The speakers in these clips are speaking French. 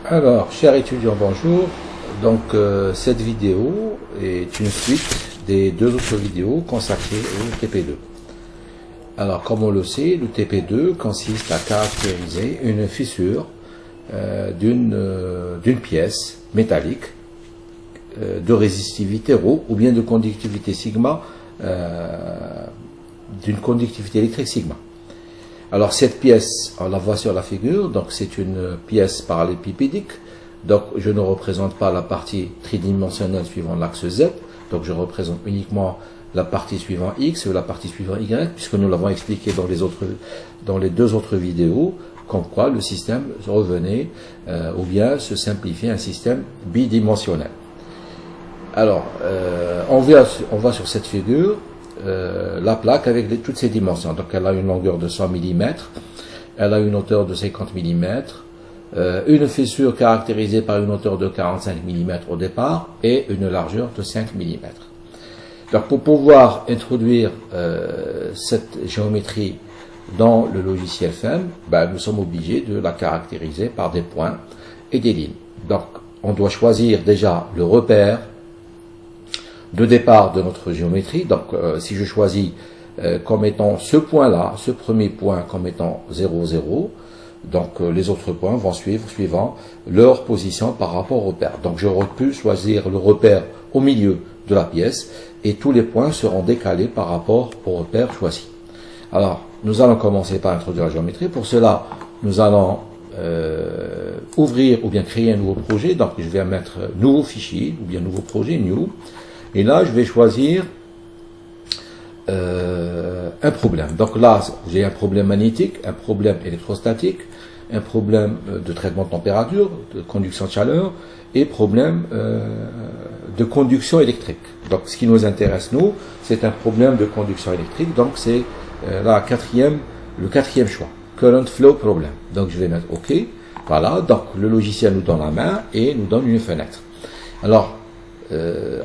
Alors, chers étudiants, bonjour. Donc, cette vidéo est une suite des deux autres vidéos consacrées au TP2. Alors, comme on le sait, le TP2 consiste à caractériser une fissure d'une pièce métallique de résistivité ρ ou bien de conductivité sigma, d'une conductivité électrique sigma. Alors cette pièce, on la voit sur la figure, donc c'est une pièce parallélépipédique, donc je ne représente pas la partie tridimensionnelle suivant l'axe Z, donc je représente uniquement la partie suivant X ou la partie suivant Y, puisque nous l'avons expliqué dans les deux autres vidéos, comme quoi le système revenait ou bien se simplifiait un système bidimensionnel. Alors, on voit sur cette figure la plaque avec toutes ses dimensions. Donc elle a une longueur de 100 mm, elle a une hauteur de 50 mm, une fissure caractérisée par une hauteur de 45 mm au départ et une largeur de 5 mm. Donc pour pouvoir introduire cette géométrie dans le logiciel FEM, nous sommes obligés de la caractériser par des points et des lignes. Donc on doit choisir déjà le repère de départ de notre géométrie. Donc si je choisis comme étant ce point-là, ce premier point comme étant 0, 0, donc les autres points vont suivre suivant leur position par rapport au repère. Donc j'aurais pu choisir le repère au milieu de la pièce et tous les points seront décalés par rapport au repère choisi. Alors nous allons commencer par introduire la géométrie. Pour cela, nous allons ouvrir ou bien créer un nouveau projet. Donc je vais mettre nouveau fichier ou bien nouveau projet, new. Et là, je vais choisir un problème. Donc là, j'ai un problème magnétique, un problème électrostatique, un problème de traitement de température, de conduction de chaleur et problème de conduction électrique. Donc ce qui nous intéresse, nous, c'est un problème de conduction électrique. Donc c'est le quatrième choix, current flow problem. Donc je vais mettre OK. Voilà, donc le logiciel nous donne la main et nous donne une fenêtre. Alors,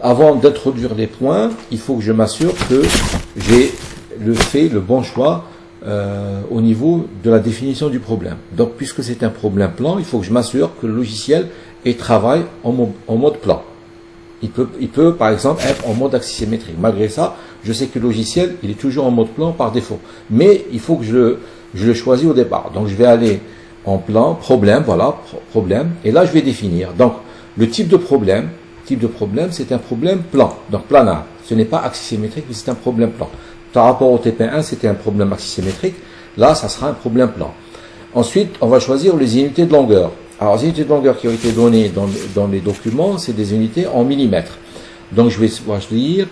avant d'introduire les points, il faut que je m'assure que j'ai fait le bon choix au niveau de la définition du problème. Donc, puisque c'est un problème plan, il faut que je m'assure que le logiciel travaille en mode plan. Il peut, par exemple, être en mode axissymétrique. Malgré ça, je sais que le logiciel, il est toujours en mode plan par défaut. Mais il faut que je le choisis au départ. Donc, je vais aller en plan, problème, voilà, problème. Et là, je vais définir. Donc, le type de problème, c'est un problème plan, donc planar. Ce n'est pas axissymétrique, mais c'est un problème plan. Par rapport au TP1, c'était un problème axissymétrique. Là, ça sera un problème plan. Ensuite, on va choisir les unités de longueur. Alors, les unités de longueur qui ont été données dans les documents, c'est des unités en millimètres. Donc, je vais choisir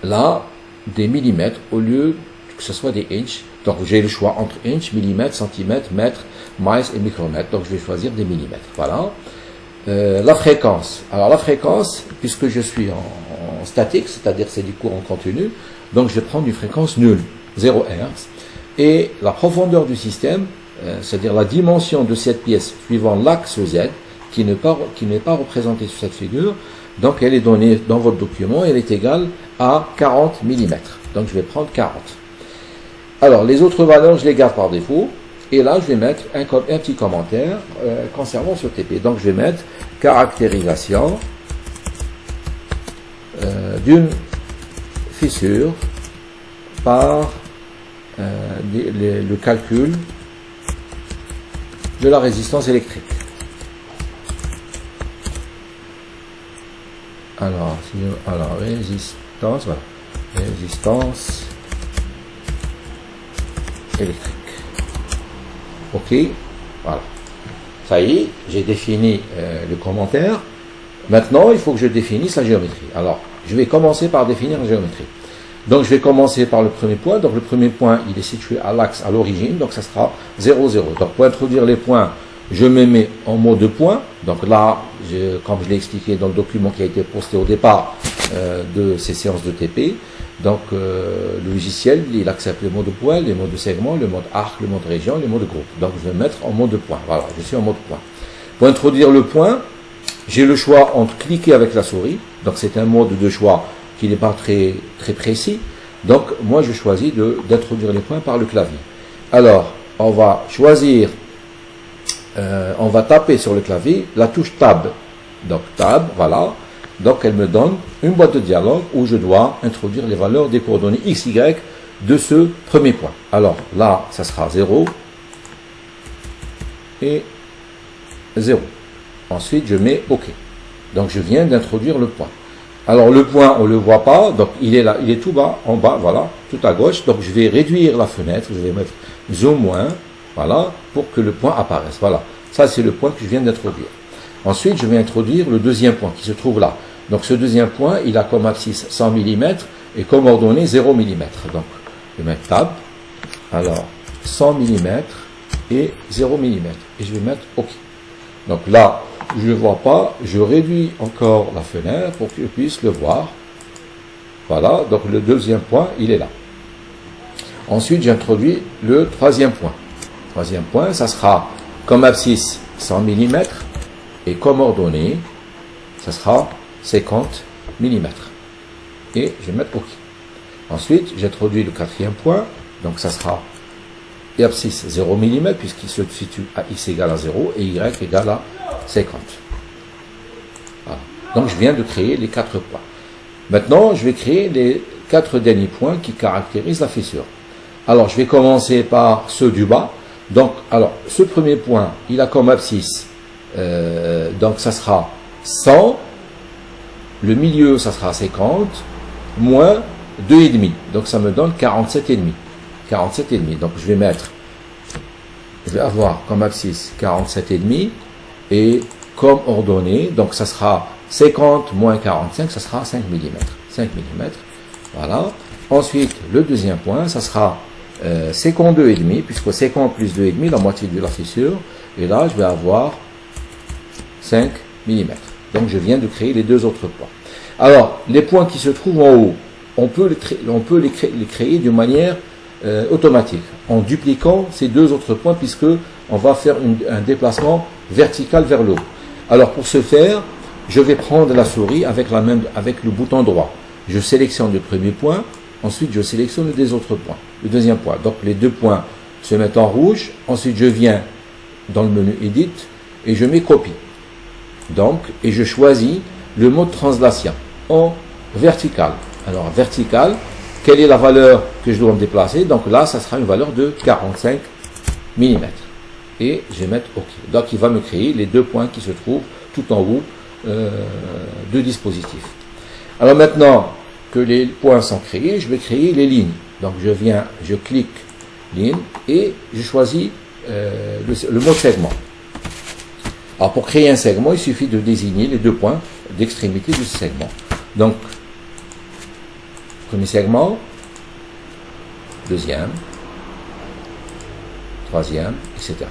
là des millimètres au lieu que ce soit des inches. Donc, j'ai le choix entre inches, millimètres, centimètres, mètres, miles et micromètres. Donc, je vais choisir des millimètres. Voilà. La fréquence. Alors la fréquence, puisque je suis en statique, c'est-à-dire c'est du courant continu, donc je vais prendre une fréquence nulle, 0 Hz. Et la profondeur du système, c'est-à-dire la dimension de cette pièce suivant l'axe Z, qui n'est pas représentée sur cette figure, donc elle est donnée dans votre document, elle est égale à 40 mm. Donc je vais prendre 40. Alors les autres valeurs, je les garde par défaut. Et là, je vais mettre un petit commentaire concernant ce TP. Donc, je vais mettre caractérisation d'une fissure par le calcul de la résistance électrique. Alors, résistance, voilà, résistance électrique. OK, voilà. Ça y est, j'ai défini le commentaire. Maintenant, il faut que je définisse la géométrie. Alors, je vais commencer par définir la géométrie. Donc, je vais commencer par le premier point. Donc, le premier point, il est situé à l'axe, à l'origine. Donc, ça sera 0, 0. Donc, pour introduire les points, je me mets en mode point. Donc là, comme je l'ai expliqué dans le document qui a été posté au départ de ces séances de TP, donc le logiciel, il accepte les modes point, les modes de segment, le mode arc, le mode région, les modes groupe. Donc je vais mettre en mode point. Voilà, je suis en mode point. Pour introduire le point, j'ai le choix entre cliquer avec la souris. Donc c'est un mode de choix qui n'est pas très précis. Donc moi je choisis d'introduire les points par le clavier. Alors on va choisir on va taper sur le clavier la touche Tab. Donc Tab, voilà. Donc elle me donne une boîte de dialogue où je dois introduire les valeurs des coordonnées x, y de ce premier point. Alors là, ça sera 0 et 0. Ensuite, je mets OK. Donc je viens d'introduire le point. Alors le point, on ne le voit pas, donc il est là, il est tout bas, en bas, voilà, tout à gauche. Donc je vais réduire la fenêtre, je vais mettre zoom moins, voilà, pour que le point apparaisse. Voilà, ça c'est le point que je viens d'introduire. Ensuite, je vais introduire le deuxième point qui se trouve là. Donc ce deuxième point, il a comme abscisse 100 mm et comme ordonnée 0 mm. Donc je vais mettre Tab, alors 100 mm et 0 mm. Et je vais mettre OK. Donc là, je ne vois pas, je réduis encore la fenêtre pour que je puisse le voir. Voilà, donc le deuxième point, il est là. Ensuite, j'introduis le troisième point. Troisième point, ça sera comme abscisse 100 mm et comme ordonnée, ça sera 50 mm. Et je vais mettre OK. Ensuite, j'introduis le quatrième point, donc ça sera abscisse 0 mm puisqu'il se situe à x égale à 0 et y égale à 50. Voilà. Donc je viens de créer les 4 points. Maintenant, je vais créer les 4 derniers points qui caractérisent la fissure. Alors, je vais commencer par ceux du bas. Donc, alors, ce premier point, il a comme abscisse, donc ça sera 100, le milieu, ça sera 50, moins 2,5. Donc, ça me donne 47,5. 47,5. Donc, je vais avoir comme abscisse 47,5 et comme ordonnée, donc ça sera 50 moins 45, ça sera 5 mm. 5 mm. Voilà. Ensuite, le deuxième point, ça sera 52,5, puisque 50 plus 2,5, la moitié de la fissure. Et là, je vais avoir 5 mm. Donc, je viens de créer les deux autres points. Alors, les points qui se trouvent en haut, on peut les créer de manière automatique, en dupliquant ces deux autres points, puisque on va faire un déplacement vertical vers le haut. Alors, pour ce faire, je vais prendre la souris avec le bouton droit. Je sélectionne le premier point, ensuite je sélectionne les autres points, le deuxième point. Donc les deux points se mettent en rouge, ensuite je viens dans le menu Edit et je mets Copie. Donc, et je choisis le mode translation en vertical. Alors vertical, quelle est la valeur que je dois me déplacer? Donc là, ça sera une valeur de 45 mm. Et je vais mettre OK. Donc il va me créer les deux points qui se trouvent tout en haut du dispositif. Alors maintenant que les points sont créés, je vais créer les lignes. Donc je clique ligne et je choisis le mode segment. Alors pour créer un segment, il suffit de désigner les deux points d'extrémité de ce segment. Donc premier segment, deuxième, troisième, etc.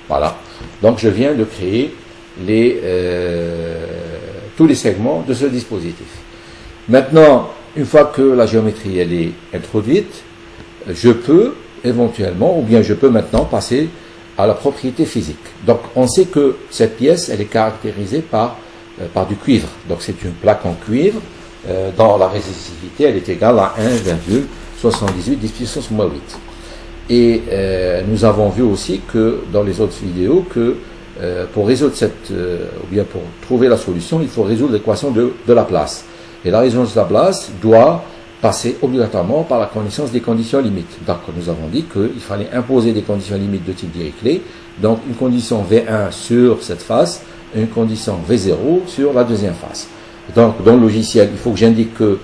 Voilà. Donc je viens de créer tous les segments de ce dispositif. Maintenant, une fois que la géométrie elle est introduite, je peux éventuellement, ou bien je peux maintenant passer à la propriété physique. Donc on sait que cette pièce elle est caractérisée par du cuivre. Donc c'est une plaque en cuivre. Dans la résistivité, elle est égale à 1,78 10 puissance moins 8. Et nous avons vu aussi que dans les autres vidéos que pour résoudre ou bien pour trouver la solution, il faut résoudre l'équation de la place. Et la résolution de la place doit passer obligatoirement par la connaissance des conditions limites. Donc nous avons dit qu'il fallait imposer des conditions limites de type Dirichlet. Donc une condition V1 sur cette face et une condition V0 sur la deuxième face. Donc dans le logiciel, il faut que j'indique que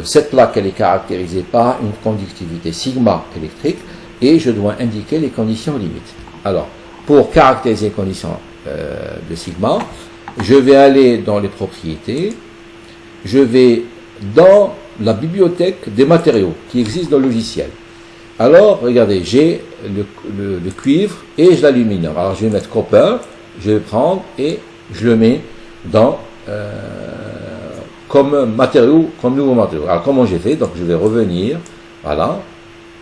cette plaque elle est caractérisée par une conductivité sigma électrique. Et je dois indiquer les conditions limites. Alors, pour caractériser les conditions de sigma, je vais aller dans les propriétés, je vais dans la bibliothèque des matériaux qui existe dans le logiciel. Alors, regardez, j'ai le cuivre et l'aluminium. Alors, je vais mettre copper, je vais prendre et je le mets dans comme matériau, comme nouveau matériau. Alors, comment j'ai fait? Donc, je vais revenir, voilà.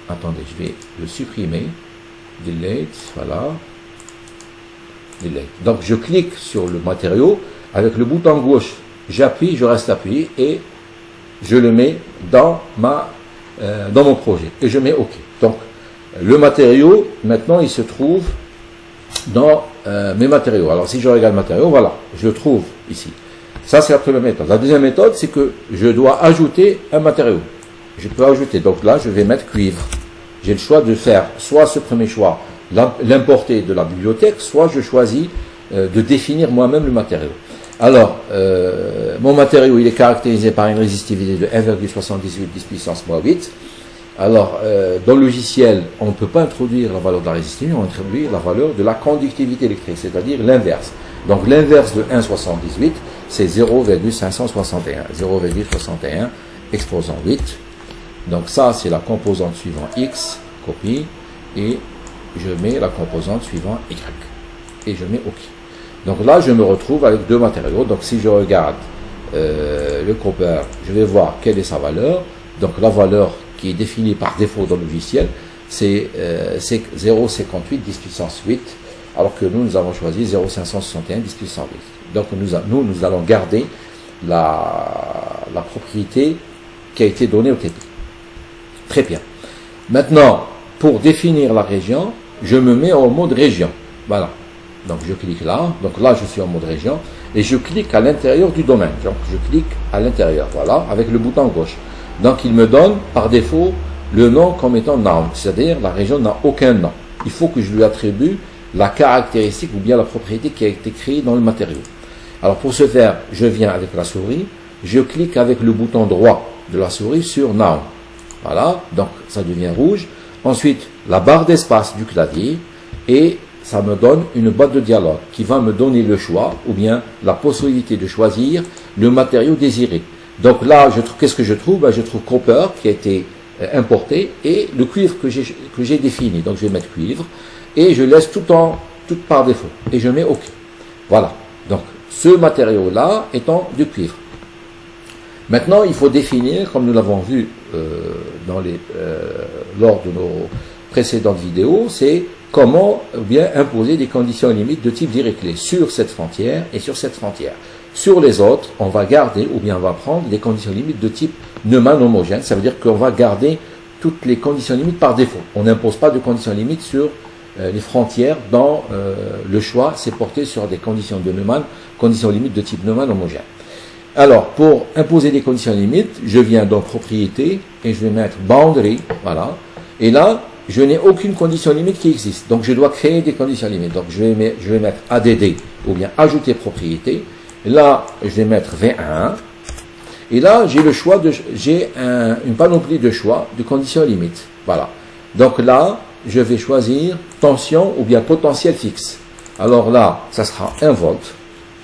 Attendez, je vais le supprimer. Delete, voilà. Delete. Donc, je clique sur le matériau. Avec le bouton gauche, j'appuie, je reste appuyé et je le mets dans mon projet et je mets OK. Donc le matériau, maintenant, il se trouve dans mes matériaux. Alors si je regarde le matériau, voilà, je le trouve ici. Ça, c'est la première méthode. La deuxième méthode, c'est que je dois ajouter un matériau. Je peux ajouter, donc là, je vais mettre cuivre. J'ai le choix de faire soit ce premier choix, l'importer de la bibliothèque, soit je choisis de définir moi-même le matériau. Alors, mon matériau, il est caractérisé par une résistivité de 1,78 10 puissance moins 8. Alors, dans le logiciel, on ne peut pas introduire la valeur de la résistivité, on introduit la valeur de la conductivité électrique, c'est-à-dire l'inverse. Donc, l'inverse de 1,78, c'est 0,561. 0,61 exposant 8. Donc, ça, c'est la composante suivante X, copie, et je mets la composante suivante Y. Et je mets OK. Donc là, je me retrouve avec deux matériaux. Donc, si je regarde le copper, je vais voir quelle est sa valeur. Donc, la valeur qui est définie par défaut dans le logiciel, c'est 0,58 10 puissance 8, alors que nous avons choisi 0,561 10 puissance 8. Donc, nous allons garder la propriété qui a été donnée au TP. Très bien. Maintenant, pour définir la région, je me mets en mode région. Voilà. Donc, je clique là. Donc là, je suis en mode région. Et je clique à l'intérieur du domaine. Donc, je clique à l'intérieur. Voilà, avec le bouton gauche. Donc, il me donne, par défaut, le nom comme étant noun. C'est-à-dire, la région n'a aucun nom. Il faut que je lui attribue la caractéristique ou bien la propriété qui a été créée dans le matériau. Alors, pour ce faire, je viens avec la souris. Je clique avec le bouton droit de la souris sur noun. Voilà. Donc, ça devient rouge. Ensuite, la barre d'espace du clavier et ça me donne une boîte de dialogue qui va me donner le choix ou bien la possibilité de choisir le matériau désiré. Donc là, qu'est-ce que je trouve? Je trouve copper qui a été importé et le cuivre que j'ai défini. Donc je vais mettre cuivre et je laisse tout par défaut et je mets OK. Voilà. Donc ce matériau-là étant du cuivre. Maintenant, il faut définir, comme nous l'avons vu lors de nos précédentes vidéos, c'est comment bien imposer des conditions limites de type Dirichlet sur cette frontière et sur cette frontière. Sur les autres, on va garder ou bien on va prendre des conditions limites de type Neumann homogène. Ça veut dire qu'on va garder toutes les conditions limites par défaut. On n'impose pas de conditions limites sur les frontières dans le choix, c'est porté sur des conditions de Neumann, conditions limites de type Neumann homogène. Alors, pour imposer des conditions limites, je viens dans propriété et je vais mettre boundary, voilà. Et là, je n'ai aucune condition limite qui existe. Donc, je dois créer des conditions limites. Donc, je vais mettre ADD ou bien ajouter propriété. Là, je vais mettre V1. Et là, j'ai le choix une panoplie de choix de conditions limites. Voilà. Donc là, je vais choisir tension ou bien potentiel fixe. Alors là, ça sera 1 volt.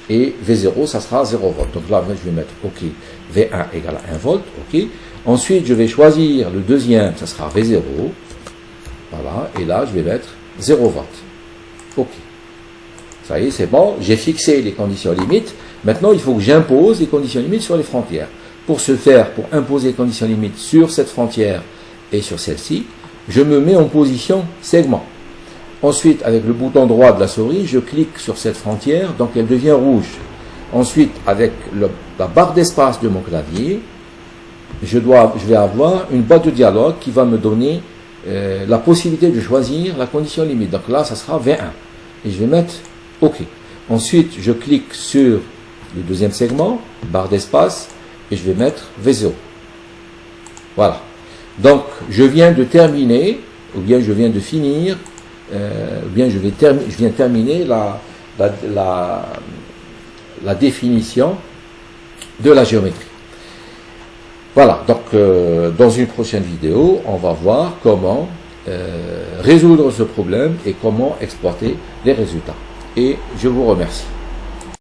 Et V0, ça sera 0 volt. Donc là, je vais mettre OK, V1 égale à 1 volt, OK. Ensuite, je vais choisir le deuxième, ça sera V0. Voilà, et là, je vais mettre 0 volt. OK. Ça y est, c'est bon, j'ai fixé les conditions limites. Maintenant, il faut que j'impose les conditions limites sur les frontières. Pour ce faire, pour imposer les conditions limites sur cette frontière et sur celle-ci, je me mets en position segment. Ensuite, avec le bouton droit de la souris, je clique sur cette frontière, donc elle devient rouge. Ensuite, avec la barre d'espace de mon clavier, je vais avoir une boîte de dialogue qui va me donner la possibilité de choisir la condition limite. Donc là, ça sera V1. Et je vais mettre OK. Ensuite, je clique sur le deuxième segment, barre d'espace, et je vais mettre V0. Voilà. Donc, je viens de terminer, ou bien je viens de finir, je viens terminer la définition de la géométrie. Voilà, donc dans une prochaine vidéo, on va voir comment résoudre ce problème et comment exploiter les résultats. Et je vous remercie.